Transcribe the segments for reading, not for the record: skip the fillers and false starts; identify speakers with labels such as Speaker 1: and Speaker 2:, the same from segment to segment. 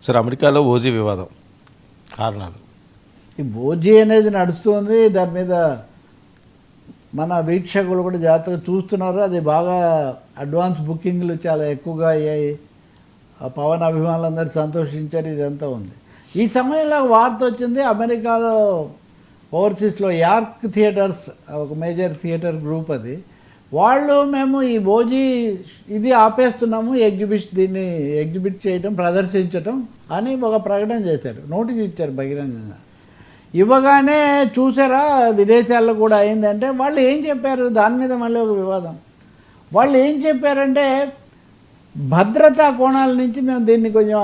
Speaker 1: Sir అమెరికాలో OG వివాదం కారణాలు.
Speaker 2: ఈ ఓజీ అనేది నడుస్తుంది, దాని మీద మన వీక్షకులు కూడా జాగ్రత్తగా చూస్తున్నారు. అది బాగా అడ్వాన్స్ బుకింగ్లు చాలా ఎక్కువగా అయ్యాయి. పవన్ అభిమానులందరూ సంతోషించారు. ఇదంతా ఉంది. ఈ సమయంలో వార్త వచ్చింది, అమెరికాలో ఓవర్సీస్లో యార్క్ థియేటర్స్, ఒక మేజర్ థియేటర్ గ్రూప్ అది, వాళ్ళు మేము ఈ ఓజీ ఇది ఆపేస్తున్నాము, దీన్ని ఎగ్జిబిట్ చేయడం, ప్రదర్శించడం అని ఒక ప్రకటన చేశారు, నోటీస్ ఇచ్చారు బహిరంగంగా. ఇవ్వగానే చూసారా విదేశాల్లో కూడా అయిందంటే, వాళ్ళు ఏం చెప్పారు దాని మీద మళ్ళీ ఒక వివాదం. వాళ్ళు ఏం చెప్పారంటే, భద్రతా కోణాల నుంచి మేము దీన్ని కొంచెం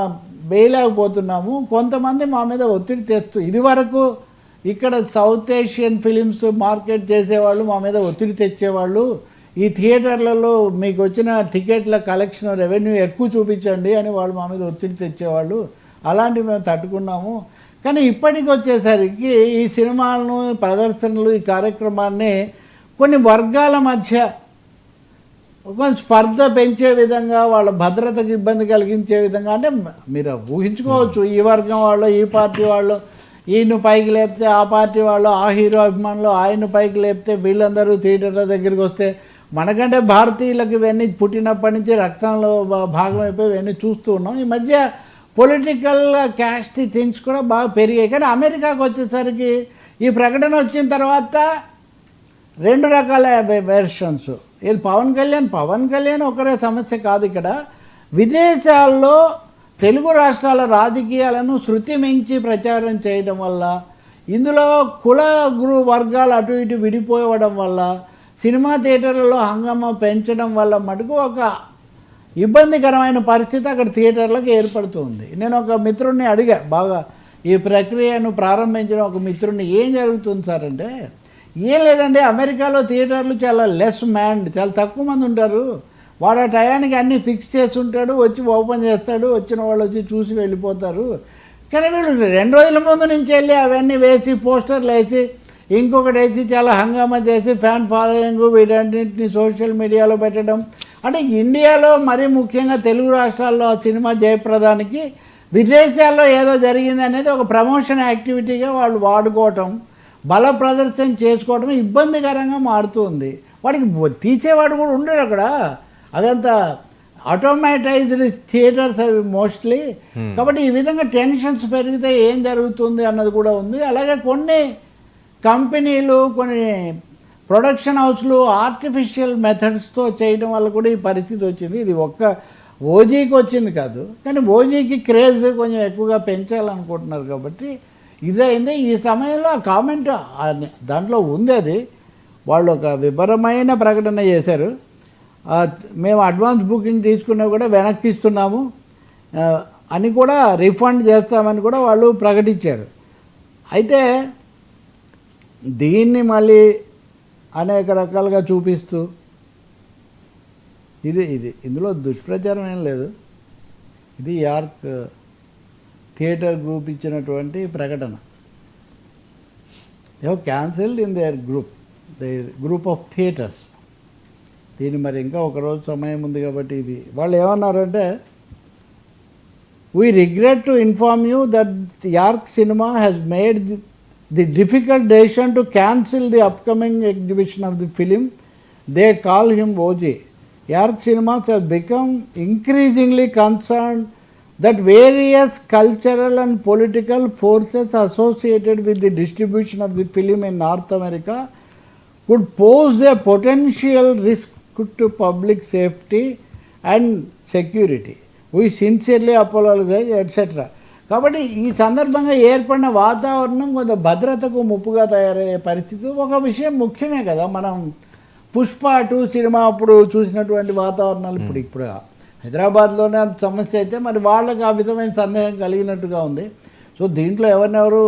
Speaker 2: వేయలేకపోతున్నాము, కొంతమంది మా మీద ఒత్తిడి తెస్తూ, ఇదివరకు ఇక్కడ సౌత్ ఏషియన్ ఫిలిమ్స్ మార్కెట్ చేసేవాళ్ళు మా మీద ఒత్తిడి తెచ్చేవాళ్ళు, ఈ థియేటర్లలో మీకు వచ్చిన టికెట్ల కలెక్షన్ రెవెన్యూ ఎక్కువ చూపించండి అని వాళ్ళు మా మీద ఒత్తిడి తెచ్చేవాళ్ళు, అలాంటివి మేము తట్టుకున్నాము. కానీ ఇప్పటికి వచ్చేసరికి ఈ సినిమాలను, ప్రదర్శనలు, ఈ కార్యక్రమాన్ని కొన్ని వర్గాల మధ్య కొంచెం స్పర్ధ పెంచే విధంగా, వాళ్ళ భద్రతకు ఇబ్బంది కలిగించే విధంగా, అంటే మీరు ఊహించుకోవచ్చు, ఈ వర్గం వాళ్ళు, ఈ పార్టీ వాళ్ళు ఈయన పైకి లేపితే ఆ పార్టీ వాళ్ళు, ఆ హీరో అభిమానులు ఆయన పైకి లేపితే వీళ్ళందరూ థియేటర్ల దగ్గరికి వస్తే, మనకంటే భారతీయులకు ఇవన్నీ పుట్టినప్పటి నుంచి రక్తంలో భాగం అయిపోయి ఇవన్నీ చూస్తూ ఉన్నాం. ఈ మధ్య పొలిటికల్ క్యాస్ట్ థింగ్స్ కూడా బాగా పెరిగాయి. కానీ అమెరికాకు వచ్చేసరికి ఈ ప్రకటన వచ్చిన తర్వాత రెండు రకాల వెర్షన్స్. ఇది పవన్ కళ్యాణ్ ఒకరే సమస్య కాదు. ఇక్కడ విదేశాల్లో తెలుగు రాష్ట్రాల రాజకీయాలను శృతి మించి ప్రచారం చేయడం వల్ల, ఇందులో కుల వర్గాలు అటు ఇటు విడిపోవడం వల్ల, సినిమా థియేటర్లలో హంగామా పెంచడం వల్ల మటుకు ఒక ఇబ్బందికరమైన పరిస్థితి అక్కడ థియేటర్లకు ఏర్పడుతుంది. నేను ఒక మిత్రుడిని అడిగా, బాగా ఈ ప్రక్రియను ప్రారంభించిన ఒక మిత్రుడిని, ఏం జరుగుతుంది సార్ అంటే, ఏం లేదండి, అమెరికాలో థియేటర్లు చాలా లెస్ మ్యాన్డ్, చాలా తక్కువ మంది ఉంటారు, వాడు ఆ టయానికి అన్నీ ఫిక్స్ చేసి ఉంటాడు, వచ్చి ఓపెన్ చేస్తాడు, వచ్చిన వాళ్ళు వచ్చి చూసి వెళ్ళిపోతారు. కానీ వీళ్ళు 2 రోజుల ముందు నుంచి వెళ్ళి అవన్నీ వేసి, పోస్టర్లు వేసి, ఇంకొకటి వేసి, చాలా హంగామా చేసి, ఫ్యాన్ ఫాలోయింగ్, వీటన్నింటినీ సోషల్ మీడియాలో పెట్టడం. అంటే ఇండియాలో మరీ ముఖ్యంగా తెలుగు రాష్ట్రాల్లో ఆ సినిమా జయప్రదానికి విదేశాల్లో ఏదో జరిగింది అనేది ఒక ప్రమోషన్ యాక్టివిటీగా వాళ్ళు వాడుకోవటం, బల ప్రదర్శన చేసుకోవటం ఇబ్బందికరంగా మారుతుంది. వాడికి తీసేవాడు కూడా ఉండడు అక్కడ. అదంతా ఆటోమేటైజ్డ్ థియేటర్స్ అవి మోస్ట్లీ. కాబట్టి ఈ విధంగా టెన్షన్స్ పెరిగితే ఏం జరుగుతుంది అన్నది కూడా ఉంది. అలాగే కొన్ని కంపెనీలు, కొన్ని ప్రొడక్షన్ హౌస్లు ఆర్టిఫిషియల్ మెథడ్స్తో చేయడం వల్ల కూడా ఈ పరిస్థితి వచ్చింది. ఇది ఒక్క ఓజీకి వచ్చింది కాదు, కానీ ఓజీకి క్రేజ్ కొంచెం ఎక్కువగా పెంచాలనుకుంటున్నారు కాబట్టి ఇదైంది. ఈ సమయంలో ఆ కామెంట్ దాంట్లో ఉంది. అది వాళ్ళు ఒక వివరమైన ప్రకటన చేశారు. మేము అడ్వాన్స్ బుకింగ్ తీసుకున్నా కూడా వెనక్కి ఇస్తున్నాము అని కూడా, రిఫండ్ చేస్తామని కూడా వాళ్ళు ప్రకటించారు. అయితే దీన్ని మళ్ళీ అనేక రకాలుగా చూపిస్తూ, ఇందులో దుష్ప్రచారం ఏం లేదు, ఇది యార్క్ థియేటర్ గ్రూప్ ఇచ్చినటువంటి ప్రకటన. They cancelled in there group of theatres. దీన్ని మరి ఇంకా ఒకరోజు సమయం ఉంది కాబట్టి, ఇది వాళ్ళు ఏమన్నారంటే, we regret to inform you that York cinema has made the difficult decision to cancel the upcoming exhibition of the film. They call him OJ. Yark Cinemas have become increasingly concerned that various cultural and political forces associated with the distribution of the film in North America could pose a potential risk to public safety and security. We sincerely apologize, etc. కాబట్టి ఈ సందర్భంగా ఏర్పడిన వాతావరణం కొంత భద్రతకు ముప్పుగా తయారయ్యే పరిస్థితి. ఒక విషయం ముఖ్యమే కదా, మనం పుష్ప 2 సినిమా అప్పుడు చూసినటువంటి వాతావరణాలు ఇప్పుడు హైదరాబాద్లోనే అంత సమస్య అయితే మరి వాళ్ళకి ఆ విధమైన సందేహం కలిగినట్టుగా ఉంది. సో దీంట్లో ఎవరినెవరు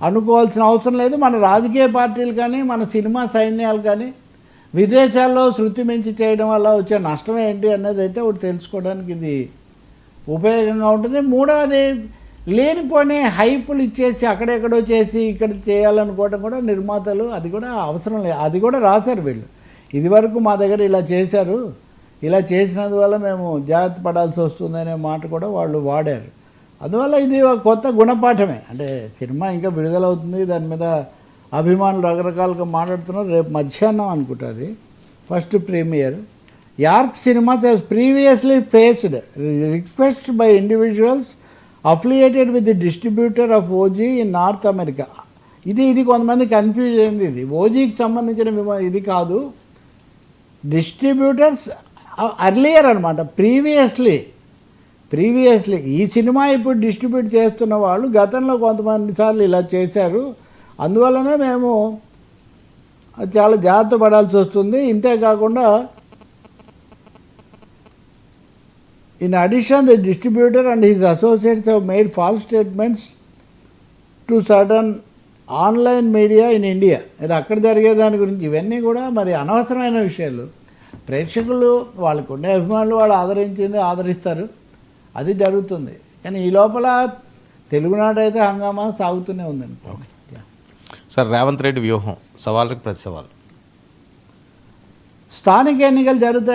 Speaker 2: అనుకోవాల్సిన అవసరం లేదు. మన రాజకీయ పార్టీలు కానీ, మన సినిమా సైన్యాలు కానీ విదేశాల్లో శృతి మించి చేయడం వల్ల వచ్చే నష్టం ఏంటి అన్నది అయితే ఒకటి తెలుసుకోవడానికి ఇది ఉపయోగంగా ఉంటుంది. మూడవది, లేనిపోని హైపులు ఇచ్చేసి అక్కడెక్కడో చేసి ఇక్కడ చేయాలనుకోవడం కూడా నిర్మాతలు, అది కూడా అవసరం లేదు. అది కూడా రాశారు వీళ్ళు, ఇదివరకు మా దగ్గర ఇలా చేశారు, ఇలా చేసినందువల్ల మేము జాగ్రత్త పడాల్సి వస్తుందనే మాట కూడా వాళ్ళు వాడారు. అందువల్ల ఇది ఒక కొత్త గుణపాఠమే. అంటే సినిమా ఇంకా విడుదలవుతుంది, దాని మీద అభిమానులు రకరకాలుగా మాట్లాడుతున్నారు. రేపు మధ్యాహ్నం అనుకుంటుంది first premiere. York cinemas has previously faced request by individuals affiliated with the distributor of OG in North America. ఇది కొంతమంది కన్ఫ్యూజ్ అయింది. ఇది ఓజీకి సంబంధించిన ఇది కాదు, డిస్ట్రిబ్యూటర్స్ అర్లియర్ అనమాట. ప్రీవియస్లీ ఈ సినిమా ఇప్పుడు డిస్ట్రిబ్యూట్ చేస్తున్న వాళ్ళు గతంలో కొంతమంది సార్లు ఇలా చేశారు, అందువల్లనే మేము చాలా జాగ్రత్త పడాల్సి వస్తుంది. ఇంతేకాకుండా in addition the distributor and his associates have made false statements to certain online media in India. ఇది అక్కడ జరిగే దాని గురించి ఇవన్నీ కూడా మరి అనవసరమైన విషయాలు. ప్రేక్షకులు వాళ్ళకు ఉండే అభిమానులు వాళ్ళు ఆదరిస్తారు, అది జరుగుతుంది. కానీ ఈ లోపల తెలుగునాట అయితే హంగామా సాగుతూనే ఉందనుకోండి.
Speaker 1: సార్, రేవంత్ రెడ్డి వ్యూహం సవాళ్ళకి ప్రతి సవాల్.
Speaker 2: స్థానిక ఎన్నికలు జరుగుతాయి.